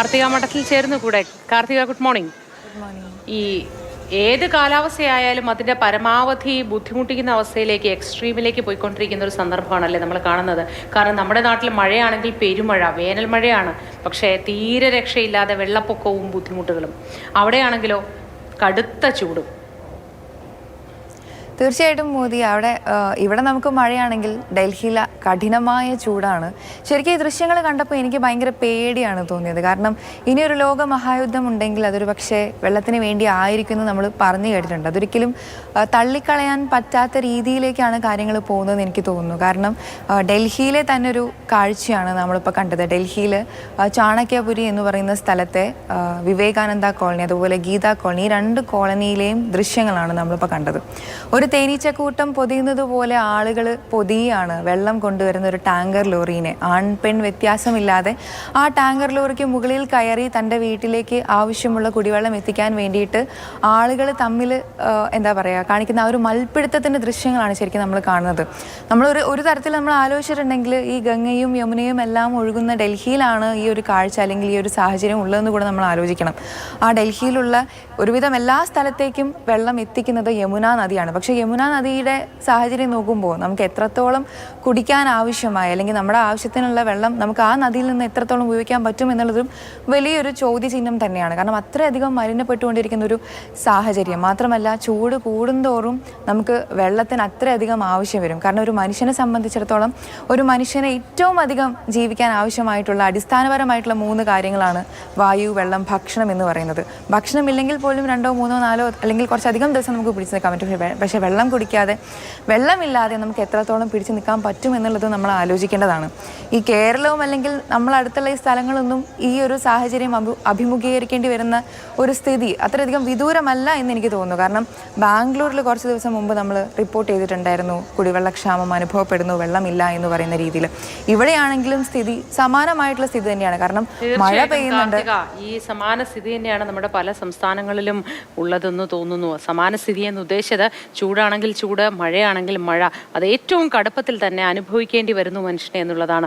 കാർത്തിക മഠത്തിൽ ചേർന്നു കൂടെ. Karthika, good morning. ഈ ഏത് കാലാവസ്ഥയായാലും അതിൻ്റെ പരമാവധി ബുദ്ധിമുട്ടിക്കുന്ന അവസ്ഥയിലേക്ക്, എക്സ്ട്രീമിലേക്ക് പോയിക്കൊണ്ടിരിക്കുന്ന ഒരു സന്ദർഭമാണല്ലേ നമ്മൾ കാണുന്നത്. കാരണം നമ്മുടെ നാട്ടിൽ മഴയാണെങ്കിൽ പെരുമഴ, വേനൽ മഴയാണ്, പക്ഷേ തീരെ രക്ഷയില്ലാതെ വെള്ളപ്പൊക്കവും ബുദ്ധിമുട്ടുകളും. അവിടെയാണെങ്കിലോ കടുത്ത ചൂടും. തീർച്ചയായിട്ടും മോദി, ഇവിടെ നമുക്ക് മഴയാണെങ്കിൽ ഡൽഹിയിൽ കഠിനമായ ചൂടാണ്. ശരിക്കും ഈ ദൃശ്യങ്ങൾ കണ്ടപ്പോൾ എനിക്ക് ഭയങ്കര പേടിയാണ് തോന്നിയത്. കാരണം ഇനിയൊരു ലോക മഹായുദ്ധം ഉണ്ടെങ്കിൽ അതൊരു പക്ഷേ വെള്ളത്തിന് വേണ്ടി ആയിരിക്കുമെന്ന് നമ്മൾ പറഞ്ഞു കേട്ടിട്ടുണ്ട്. അതൊരിക്കലും തള്ളിക്കളയാൻ പറ്റാത്ത രീതിയിലേക്കാണ് കാര്യങ്ങൾ പോകുന്നതെന്ന് എനിക്ക് തോന്നുന്നു. കാരണം ഡൽഹിയിലെ തന്നെ ഒരു കാഴ്ചയാണ് നമ്മളിപ്പോൾ കണ്ടത്. ഡൽഹിയിൽ ചാണക്യപുരി എന്ന് പറയുന്ന സ്ഥലത്തെ വിവേകാനന്ദ കോളനി, അതുപോലെ ഗീതാ കോളനി, ഈ രണ്ട് കോളനിയിലെയും ദൃശ്യങ്ങളാണ് നമ്മളിപ്പോൾ കണ്ടത്. ഒരു തേനീച്ചക്കൂട്ടം പൊതിയുന്നത് പോലെ ആളുകൾ പൊതിയാണ് വെള്ളം കൊണ്ടുവരുന്ന ഒരു ടാങ്കർ ലോറീനെ. ആൺ പെൺ വ്യത്യാസമില്ലാതെ ആ ടാങ്കർ ലോറിക്ക് മുകളിൽ കയറി തൻ്റെ വീട്ടിലേക്ക് ആവശ്യമുള്ള കുടിവെള്ളം എത്തിക്കാൻ വേണ്ടിയിട്ട് ആളുകൾ തമ്മിൽ കാണിക്കുന്ന ആ ഒരു മൽപ്പിടുത്തത്തിൻ്റെ ദൃശ്യങ്ങളാണ് ശരിക്കും നമ്മൾ കാണുന്നത്. ഒരു തരത്തിൽ നമ്മൾ ആലോചിച്ചിട്ടുണ്ടെങ്കിൽ ഈ ഗംഗയും യമുനയും എല്ലാം ഒഴുകുന്ന ഡൽഹിയിലാണ് ഈ ഒരു കാഴ്ച അല്ലെങ്കിൽ ഈ ഒരു സാഹചര്യം ഉള്ളതെന്ന് കൂടെ നമ്മൾ ആലോചിക്കണം. ആ ഡൽഹിയിലുള്ള ഒരുവിധം എല്ലാ സ്ഥലത്തേക്കും വെള്ളം എത്തിക്കുന്നത് യമുന നദിയാണ്. പക്ഷേ യമുന നദിയുടെ സാഹചര്യം നോക്കുമ്പോൾ നമുക്ക് എത്രത്തോളം കുടിക്കാൻ ആവശ്യമായ അല്ലെങ്കിൽ നമ്മുടെ ആവശ്യത്തിനുള്ള വെള്ളം നമുക്ക് ആ നദിയിൽ നിന്ന് എത്രത്തോളം ഉപയോഗിക്കാൻ പറ്റും എന്നുള്ളതും വലിയൊരു ചോദ്യചിഹ്നം തന്നെയാണ്. കാരണം അത്രയധികം മലിനപ്പെട്ടുകൊണ്ടിരിക്കുന്ന ഒരു സാഹചര്യം. മാത്രമല്ല, ചൂട് കൂടുന്തോറും നമുക്ക് വെള്ളത്തിന് അത്രയധികം ആവശ്യം വരും. കാരണം ഒരു മനുഷ്യനെ സംബന്ധിച്ചിടത്തോളം ഒരു മനുഷ്യനെ ഏറ്റവും അധികം ജീവിക്കാൻ ആവശ്യമായിട്ടുള്ള അടിസ്ഥാനപരമായിട്ടുള്ള 3 കാര്യങ്ങളാണ് വായു, വെള്ളം, ഭക്ഷണം എന്ന് പറയുന്നത്. ഭക്ഷണം ഇല്ലെങ്കിൽ പോലും 2, 3, 4 അല്ലെങ്കിൽ കുറച്ചധികം ദിവസം നമുക്ക് പിടിച്ചു നിൽക്കാൻ പറ്റും. പക്ഷേ വെള്ളമില്ലാതെ നമുക്ക് എത്രത്തോളം പിടിച്ചു നിൽക്കാൻ പറ്റും എന്നുള്ളത് നമ്മൾ ആലോചിക്കേണ്ടതാണ്. ഈ കേരളവും അല്ലെങ്കിൽ നമ്മളടുത്തുള്ള ഈ സ്ഥലങ്ങളൊന്നും ഈ ഒരു സാഹചര്യം അഭിമുഖീകരിക്കേണ്ടി വരുന്ന ഒരു സ്ഥിതി അത്രയധികം വിദൂരമല്ല എന്ന് എനിക്ക് തോന്നുന്നു. കാരണം ബാംഗ്ലൂരിൽ കുറച്ച് ദിവസം മുമ്പ് നമ്മൾ റിപ്പോർട്ട് ചെയ്തിട്ടുണ്ടായിരുന്നു കുടിവെള്ളക്ഷാമം അനുഭവപ്പെടുന്നു, വെള്ളമില്ല എന്ന് പറയുന്ന രീതിയിൽ. ഇവിടെയാണെങ്കിലും സ്ഥിതി സമാനമായിട്ടുള്ള സ്ഥിതി തന്നെയാണ്. കാരണം മഴ പെയ്യുന്നുണ്ട്. ഈ സമാന സ്ഥിതി തന്നെയാണ് നമ്മുടെ പല സംസ്ഥാനങ്ങളിലും ഉള്ളതെന്ന് തോന്നുന്നു. സമാന സ്ഥിതി എന്ന് ഉദ്ദേശിച്ചത് ചൂടാണെങ്കിൽ ചൂട്, മഴയാണെങ്കിൽ മഴ, അത് ഏറ്റവും കടുപ്പത്തിൽ തന്നെ അനുഭവിക്കേണ്ടി വരുന്നു മനുഷ്യനെ എന്നുള്ളതാണ്.